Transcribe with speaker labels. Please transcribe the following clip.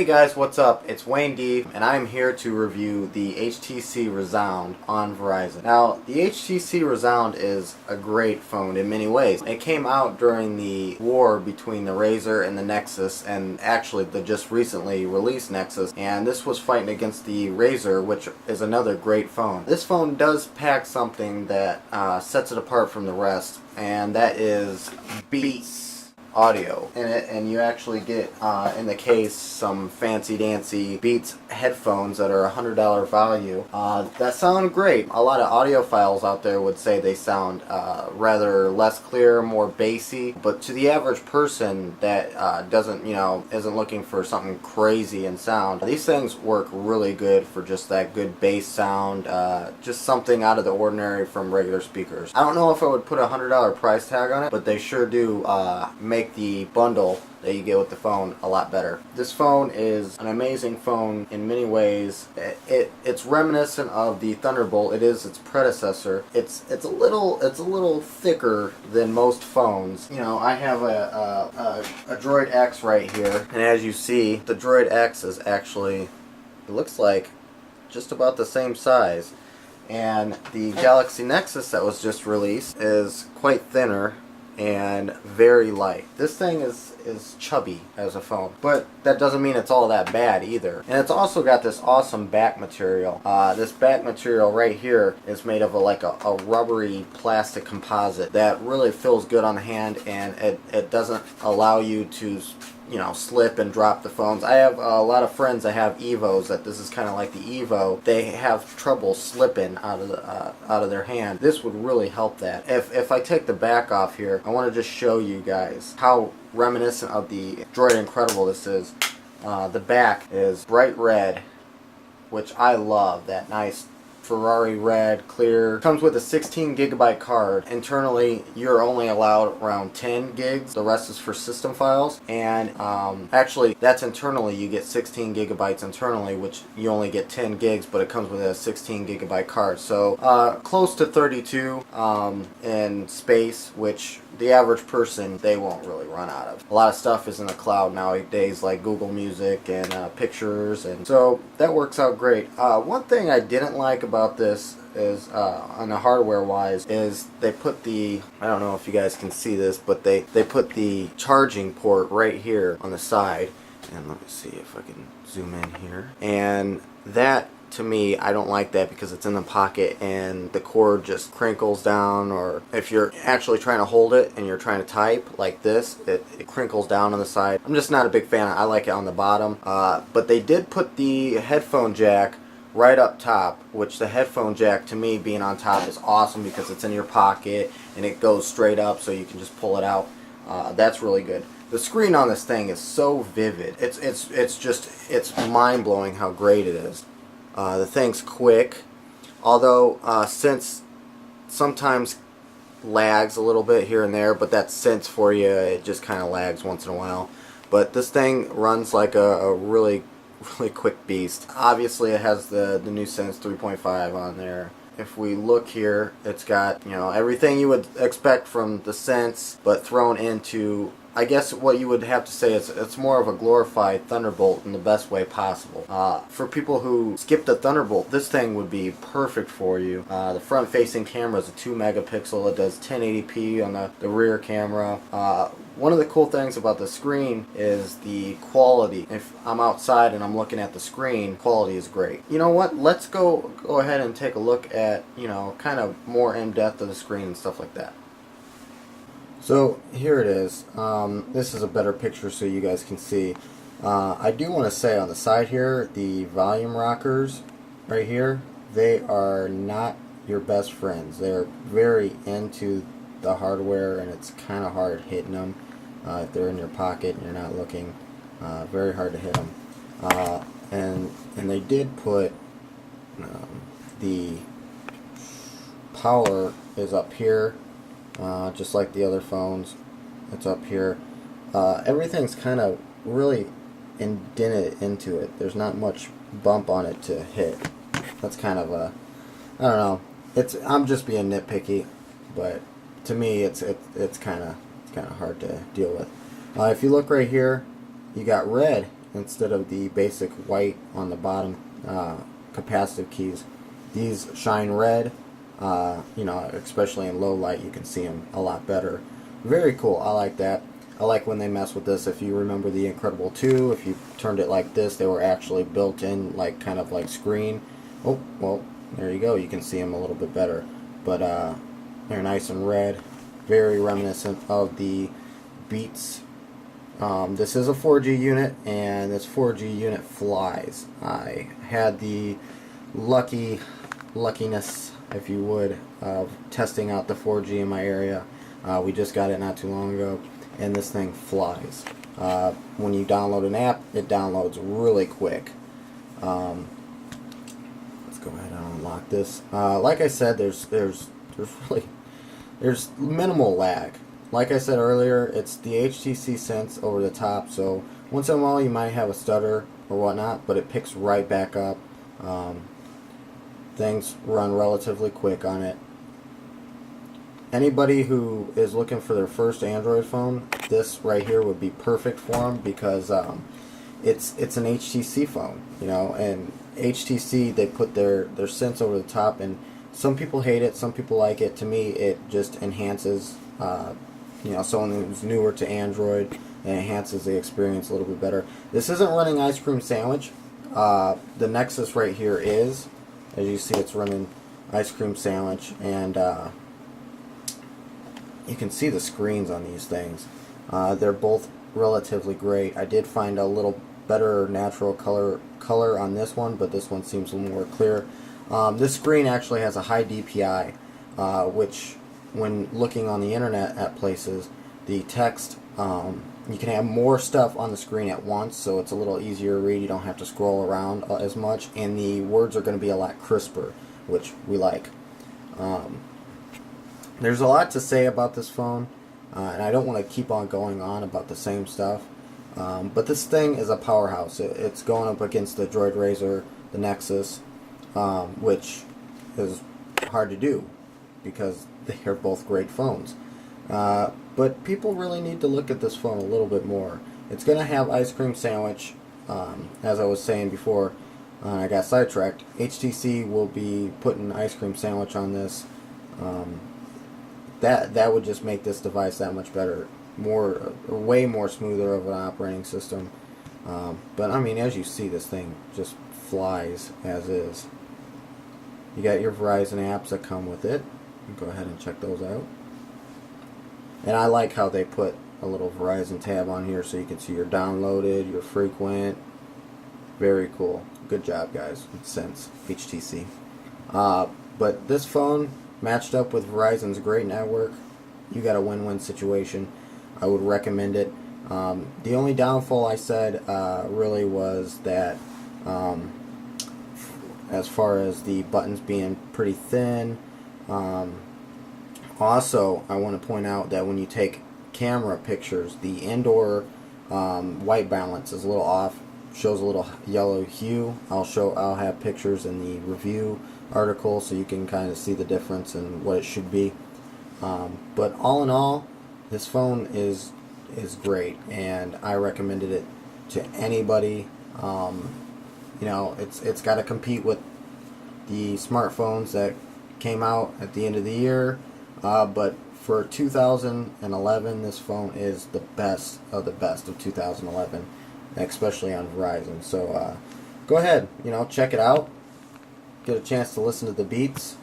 Speaker 1: Hey guys, what's up? It's Wayne D, and I'm here to review the HTC Rezound on Verizon. Now, the HTC Rezound is a great phone in many ways. It came out during the war between the Razr and the Nexus, and actually the just recently released Nexus, and this was fighting against the Razr, which is another great phone. This phone does pack something that sets it apart from the rest, and that is Beats audio in it, and you actually get in the case some fancy dancy Beats headphones that are $100 value that sound great. A lot of audiophiles out there would say they sound rather less clear, more bassy, but to the average person that doesn't, isn't looking for something crazy in sound, these things work really good for just that good bass sound, just something out of the ordinary from regular speakers. I don't know if I would put a $100 price tag on it, but they sure do make the bundle that you get with the phone a lot better. This phone is an amazing phone in many ways. It's reminiscent of the Thunderbolt. It is its predecessor. It's a little thicker than most phones. I have a Droid X right here, and as you see, the Droid X is actually, it looks like just about the same size. And the Galaxy Nexus that was just released is quite thinner and very light. This thing is chubby as a phone, but that doesn't mean it's all that bad either. And it's also got this awesome back material. This back material right here is made of a rubbery plastic composite that really feels good on the hand, and it doesn't allow you to slip and drop the phones. I have a lot of friends that have Evos that this is kind of like the Evo. They have trouble slipping out of their hand. This would really help that. If I take the back off here, I want to just show you guys how reminiscent of the Droid Incredible this is. The back is bright red, which I love. That nice Ferrari red, clear. Comes with a 16 gigabyte card. Internally, you're only allowed around 10 gigs. The rest is for system files. And actually, that's internally. You get 16 gigabytes internally, which you only get 10 gigs, but it comes with a 16 gigabyte card. So close to 32 in space, which the average person, they won't really run out of. A lot of stuff is in the cloud nowadays, like Google Music and pictures, and so that works out great. One thing I didn't like about this is, on the hardware wise, is they put the, I don't know if you guys can see this, but they put the charging port right here on the side, and let me see if I can zoom in here, and that, to me, I don't like that because it's in the pocket and the cord just crinkles down, or if you're actually trying to hold it and you're trying to type like this, it crinkles down on the side. I'm just not a big fan. I like it on the bottom. But they did put the headphone jack right up top, which the headphone jack, to me, being on top is awesome because it's in your pocket and it goes straight up so you can just pull it out. That's really good. The screen on this thing is so vivid. It's mind-blowing how great it is. The thing's quick, although since sometimes lags a little bit here and there, but that's sense for you. It just kind of lags once in a while. But this thing runs like a really quick beast. Obviously, it has the new Sense 3.5 on there. If we look here, it's got everything you would expect from the Sense, but thrown into, I guess what you would have to say is it's more of a glorified Thunderbolt in the best way possible. For people who skip the Thunderbolt, this thing would be perfect for you. The front-facing camera is a 2 megapixel. It does 1080p on the rear camera. One of the cool things about the screen is the quality. If I'm outside and I'm looking at the screen, quality is great. You know what? Let's go ahead and take a look at, kind of more in-depth of the screen and stuff like that. So here it is. This is a better picture so you guys can see. I do want to say on the side here, the volume rockers right here, they are not your best friends. They're very into the hardware, and it's kind of hard hitting them if they're in your pocket and you're not looking. Very hard to hit them. And they did put the power is up here. Just like the other phones, it's up here. Everything's kind of really indented into it. There's not much bump on it to hit. That's kind of a, I don't know. I'm just being nitpicky, but to me, it's kind of hard to deal with. If you look right here, you got red instead of the basic white on the bottom capacitive keys. These shine red, you know, especially in low light you can see them a lot better. Very cool, I like that. I like when they mess with this. If you remember the Incredible 2, if you turned it like this, they were actually built in, like kind of like screen. Oh, well, there you go, you can see them a little bit better. But they're nice and red, very reminiscent of the Beats. This is a 4G unit, and this 4G unit flies. I had the luckiness, if you would, of testing out the 4G in my area. We just got it not too long ago, and this thing flies. When you download an app, it downloads really quick. Let's go ahead and unlock this. Like I said, there's minimal lag. Like I said earlier, it's the HTC Sense over the top, so once in a while you might have a stutter or whatnot, but it picks right back up. Things run relatively quick on it. Anybody who is looking for their first Android phone, this right here would be perfect for them, because it's an HTC phone, you know, and HTC, they put their Sense over the top, and some people hate it, some people like it. To me, it just enhances, you know, someone who's newer to Android, and enhances the experience a little bit better. This isn't running Ice Cream Sandwich. The Nexus right here is, as you see, it's running Ice Cream Sandwich, and you can see the screens on these things. They're both relatively great. I did find a little better natural color on this one, but this one seems a little more clear. This screen actually has a high DPI, which, when looking on the internet at places, the text, you can have more stuff on the screen at once, so it's a little easier to read. You don't have to scroll around as much, and the words are going to be a lot crisper, which we like. There's a lot to say about this phone, and I don't want to keep on going on about the same stuff, but this thing is a powerhouse. It's going up against the Droid Razr, the Nexus, which is hard to do because they're both great phones. But people really need to look at this phone a little bit more. It's going to have Ice Cream Sandwich, as I was saying before. I got sidetracked. HTC will be putting Ice Cream Sandwich on this. That would just make this device that much better, way more smoother of an operating system. But I mean, as you see, this thing just flies as is. You got your Verizon apps that come with it. Go ahead and check those out. And I like how they put a little Verizon tab on here so you can see your downloaded, your frequent. Very cool. Good job, guys. Sense HTC. But this phone, matched up with Verizon's great network, you got a win-win situation. I would recommend it. The only downfall I said really was that as far as the buttons being pretty thin. Also, I want to point out that when you take camera pictures, the indoor white balance is a little off, shows a little yellow hue. I'll have pictures in the review article so you can kind of see the difference and what it should be. But all in all, this phone is great, and I recommended it to anybody. You know, it's got to compete with the smartphones that came out at the end of the year, but for 2011, this phone is the best of 2011, especially on Verizon. So go ahead, you know, check it out. Get a chance to listen to the beats.